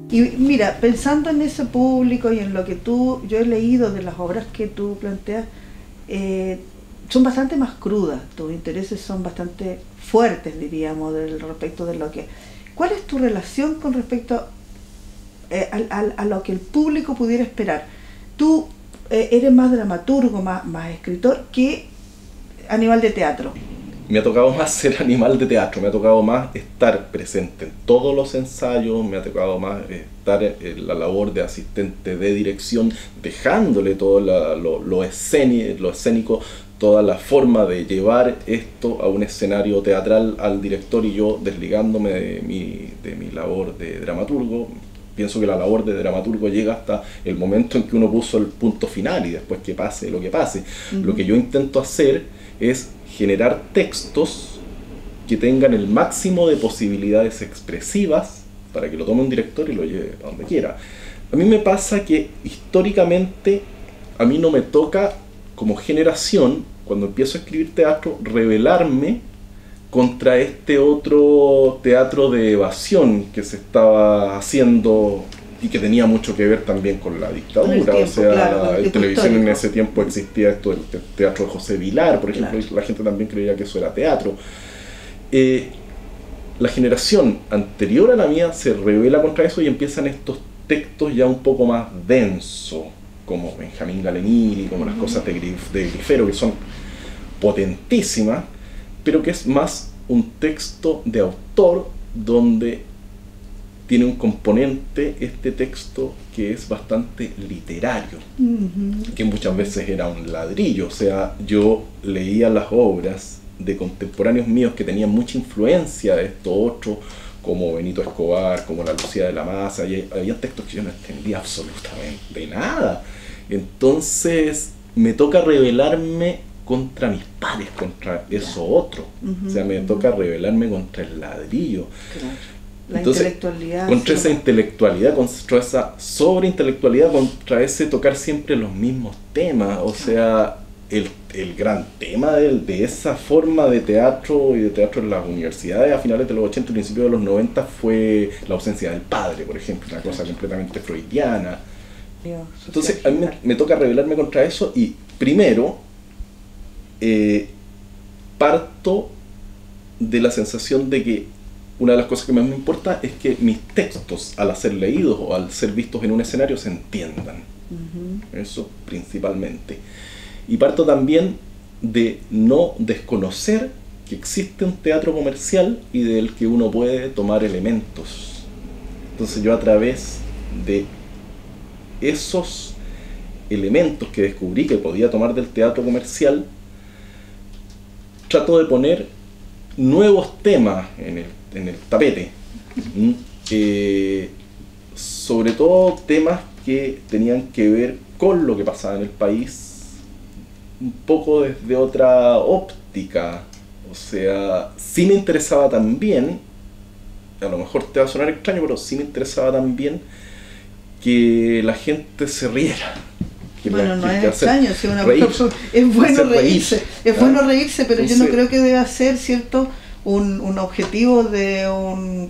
Y mira, pensando en ese público y en lo que yo he leído de las obras que tú planteas, eh, son bastante más crudas, tus intereses son bastante fuertes, diríamos, respecto de lo que... ¿Cuál es tu relación con respecto a lo que el público pudiera esperar? Tú eres más dramaturgo, más escritor que animal de teatro. Me ha tocado más ser animal de teatro, me ha tocado más estar presente en todos los ensayos, me ha tocado más estar en la labor de asistente de dirección, dejándole todo lo escénico, toda la forma de llevar esto a un escenario teatral al director, y yo desligándome de mi labor de dramaturgo. Pienso que la labor de dramaturgo llega hasta el momento en que uno puso el punto final y después que pase lo que pase. Lo que yo intento hacer es generar textos que tengan el máximo de posibilidades expresivas para que lo tome un director y lo lleve a donde quiera. A mí me pasa que históricamente a mí no me toca, como generación, cuando empiezo a escribir teatro, rebelarme contra este otro teatro de evasión que se estaba haciendo y que tenía mucho que ver también con la dictadura. Tiempo, o sea, claro, en televisión histórico. En ese tiempo existía esto del teatro de José Vilar, por ejemplo, Claro. y la gente también creía que eso era teatro. La generación anterior a la mía se rebela contra eso y empiezan estos textos ya un poco más densos, como Benjamín Galeniri, como las cosas de Grifero, que son potentísimas, pero que es más un texto de autor donde tiene un componente este texto que es bastante literario, que muchas veces era un ladrillo. O sea, yo leía las obras de contemporáneos míos que tenían mucha influencia de esto otro, como Benito Escobar, como La Lucía de la Maza, y había textos que yo no entendía absolutamente nada. Entonces me toca rebelarme contra mis pares, contra eso otro. O sea, me toca rebelarme contra el ladrillo. Claro. La Entonces, intelectualidad. contra Sí, esa intelectualidad, contra esa sobreintelectualidad, contra ese tocar siempre los mismos temas. O sea, el gran tema de esa forma de teatro y de teatro en las universidades a finales de los 80 y principios de los 90 fue la ausencia del padre, por ejemplo, una cosa completamente freudiana. Entonces, a mí me toca rebelarme contra eso y primero parto de la sensación de que una de las cosas que más me importa es que mis textos, al ser leídos o al ser vistos en un escenario, se entiendan. Eso principalmente. Y parto también de no desconocer que existe un teatro comercial y del que uno puede tomar elementos. Entonces yo, a través de esos elementos que descubrí que podía tomar del teatro comercial, trato de poner nuevos temas en el tapete, sobre todo temas que tenían que ver con lo que pasaba en el país, un poco desde otra óptica. O sea, sí me interesaba también, a lo mejor te va a sonar extraño, pero sí me interesaba también que la gente se riera. Bueno, no es extraño, si es bueno reírse, es bueno reírse, pero entonces, yo no creo que deba ser, ¿cierto?, un objetivo de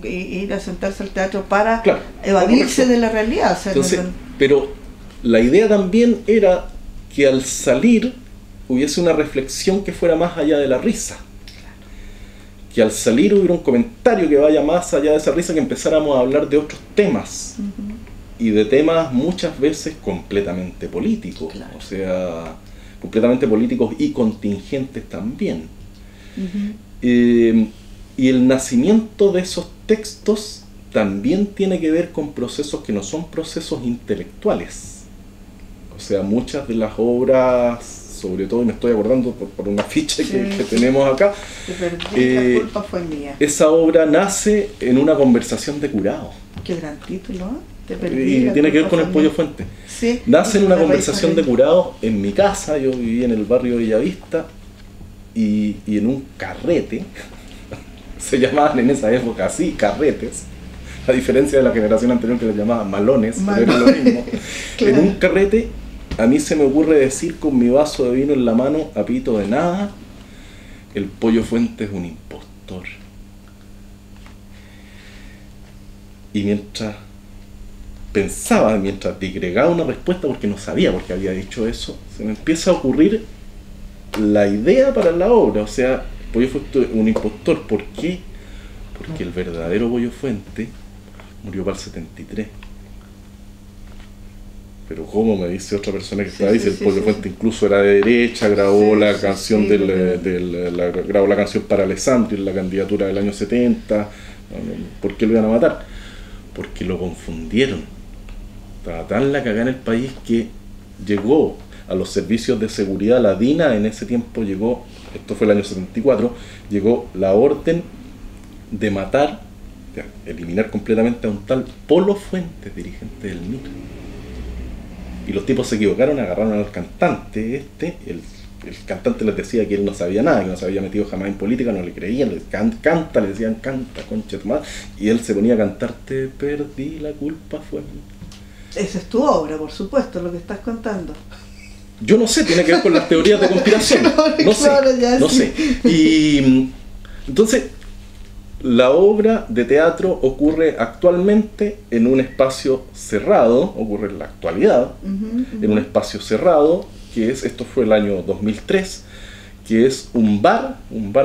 ir a sentarse al teatro para evadirse de la realidad. O sea, entonces, pero la idea también era que al salir hubiese una reflexión que fuera más allá de la risa. Que al salir hubiera un comentario que vaya más allá de esa risa, que empezáramos a hablar de otros temas. Y de temas muchas veces completamente políticos, o sea, completamente políticos y contingentes también. Y el nacimiento de esos textos también tiene que ver con procesos que no son procesos intelectuales. O sea, muchas de las obras, sobre todo, y me estoy acordando por una ficha que tenemos acá, la culpa fue mía. Esa obra nace en una conversación de curado. Qué gran título, ¿eh? Y tiene que ver con el Pollo Fuente. Sí, nace en una conversación de curado en mi casa. Yo vivía en el barrio de Bellavista y en un carrete, se llamaban en esa época así, carretes, a diferencia de la generación anterior que les llamaban malones, pero era lo mismo. Claro. En un carrete a mí se me ocurre decir con mi vaso de vino en la mano, a pito de nada, el Pollo Fuente es un impostor. Y mientras pensaba, mientras digregaba una respuesta, porque no sabía por qué había dicho eso, se me empieza a ocurrir la idea para la obra. O sea, Pollo Fuente un impostor. ¿Por qué? Porque el verdadero Pollo Fuente murió para el 73. Pero ¿cómo? Me dice otra persona que estaba ahí, el Pollo Fuente incluso era de derecha, grabó la canción grabó la canción para Alessandri en la candidatura del año 70. ¿Por qué lo iban a matar? Porque lo confundieron. Estaba tan la cagada en el país que llegó a los servicios de seguridad, la DINA en ese tiempo llegó, esto fue el año 74, llegó la orden de matar, de eliminar completamente a un tal Polo Fuentes, dirigente del MIR. Y los tipos se equivocaron, agarraron al cantante el cantante les decía que él no sabía nada, que no se había metido jamás en política, no le creían, le decían canta, concha tu madre, y él se ponía a cantar, te perdí, la culpa fue mía. Esa es tu obra, por supuesto, lo que estás contando. Yo no sé, tiene que ver con las teorías de conspiración. No sé. Y entonces, la obra de teatro ocurre actualmente en un espacio cerrado, ocurre en la actualidad, en un espacio cerrado, que es, esto fue el año 2003, que es un bar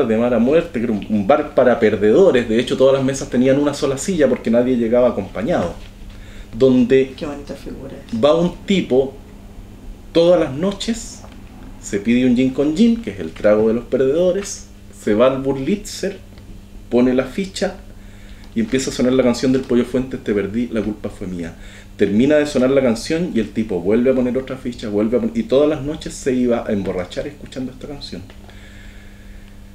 de mala muerte, que era un bar para perdedores. De hecho, todas las mesas tenían una sola silla porque nadie llegaba acompañado. Donde qué bonita figura va un tipo todas las noches, se pide un gin con gin, que es el trago de los perdedores, se va al Burlitzer, pone la ficha y empieza a sonar la canción del Pollo Fuentes, te perdí, la culpa fue mía. Termina de sonar la canción y el tipo vuelve a poner otra ficha, y todas las noches se iba a emborrachar escuchando esta canción.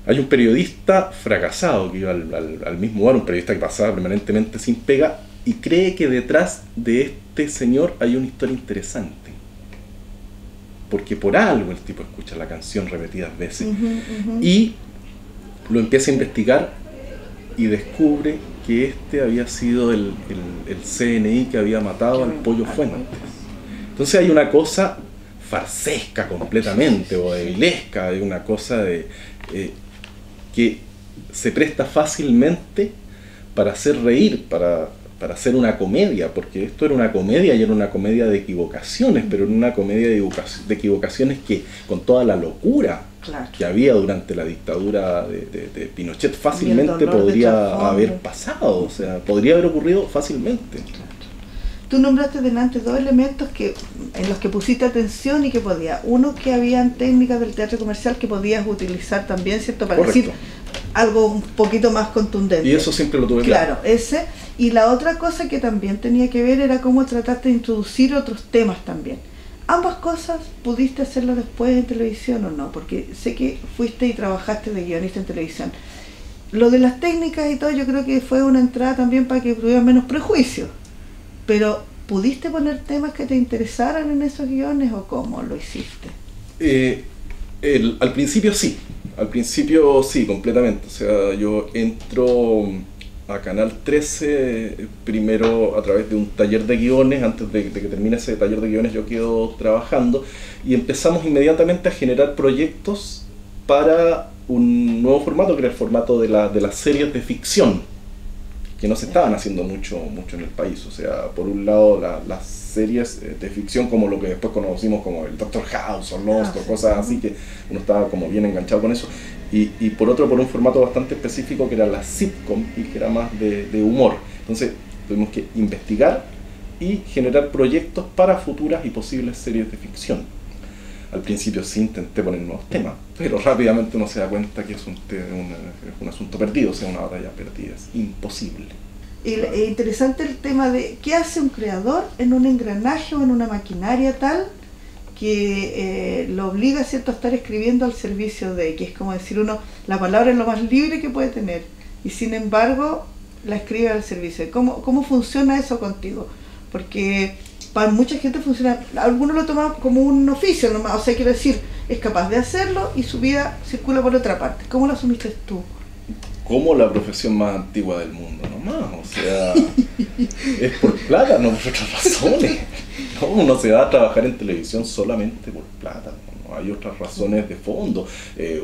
Hay un periodista fracasado que iba al mismo bar, un periodista que pasaba permanentemente sin pega, y cree que detrás de este señor hay una historia interesante. Porque por algo el tipo escucha la canción repetidas veces. Y lo empieza a investigar y descubre que este había sido el CNI que había matado al Pollo Fuentes. Entonces hay una cosa farsesca completamente, vodeviliesca, hay una cosa que se presta fácilmente para hacer reír, para hacer una comedia, porque esto era una comedia y era una comedia de equivocaciones, pero era una comedia de equivocaciones que, con toda la locura que había durante la dictadura de Pinochet, fácilmente podría haber pasado, o sea, podría haber ocurrido fácilmente. Tú nombraste delante dos elementos en los que pusiste atención y que podía. Uno, que habían técnicas del teatro comercial que podías utilizar también, ¿cierto? Para decir algo un poquito más contundente. Y eso siempre lo tuve claro. Ese. Y la otra cosa que también tenía que ver era cómo trataste de introducir otros temas también. Ambas cosas, ¿pudiste hacerlo después en televisión o no? Porque sé que fuiste y trabajaste de guionista en televisión. Lo de las técnicas y todo, yo creo que fue una entrada también para que tuvieran menos prejuicios. Pero, ¿pudiste poner temas que te interesaran en esos guiones o cómo lo hiciste? Al principio sí, completamente. O sea, yo entro a Canal 13 primero a través de un taller de guiones. Antes de que termine ese taller de guiones yo quedo trabajando y empezamos inmediatamente a generar proyectos para un nuevo formato, que era el formato de las series de ficción, que no se estaban haciendo mucho en el país. O sea, por un lado las series de ficción como lo que después conocimos como el Doctor House o Lost o cosas así, que uno estaba como bien enganchado con eso, y por otro por un formato bastante específico que era la sitcom y que era más de humor. Entonces tuvimos que investigar y generar proyectos para futuras y posibles series de ficción. Al principio sí intenté poner nuevos temas, pero rápidamente uno se da cuenta que es un asunto perdido, o sea, una batalla perdida, es imposible. Interesante el tema de qué hace un creador en un engranaje o en una maquinaria tal que lo obliga, ¿cierto?, a estar escribiendo al servicio de, que es como decir uno, la palabra es lo más libre que puede tener, y sin embargo la escribe al servicio. ¿Cómo funciona eso contigo? Porque para mucha gente funciona, algunos lo toman como un oficio nomás, o sea, quiero decir, es capaz de hacerlo y su vida circula por otra parte. ¿Cómo lo asumiste tú? Como la profesión más antigua del mundo nomás, o sea, es por plata, no por otras razones. No, uno se va a trabajar en televisión solamente por plata, no hay otras razones de fondo.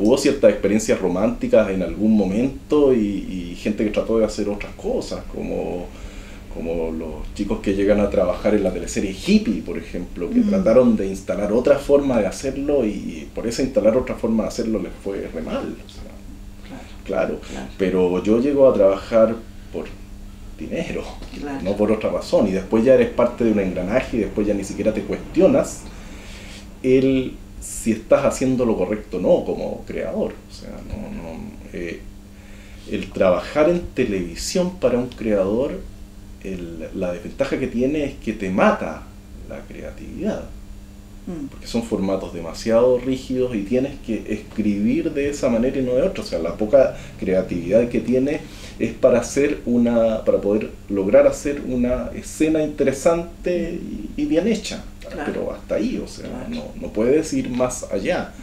Hubo ciertas experiencias románticas en algún momento y gente que trató de hacer otras cosas, como como los chicos que llegan a trabajar en la teleserie Hippie, por ejemplo, que trataron de instalar otra forma de hacerlo y por esa instalar otra forma de hacerlo les fue re mal. O sea, claro, pero yo llego a trabajar por dinero, no por otra razón, y después ya eres parte de un engranaje y después ya ni siquiera te cuestionas si estás haciendo lo correcto o no como creador. O sea, el trabajar en televisión para un creador, la desventaja que tiene es que te mata la creatividad, porque son formatos demasiado rígidos y tienes que escribir de esa manera y no de otra. O sea, la poca creatividad que tienes es para poder lograr hacer una escena interesante y bien hecha, pero hasta ahí. O sea, no puedes ir más allá.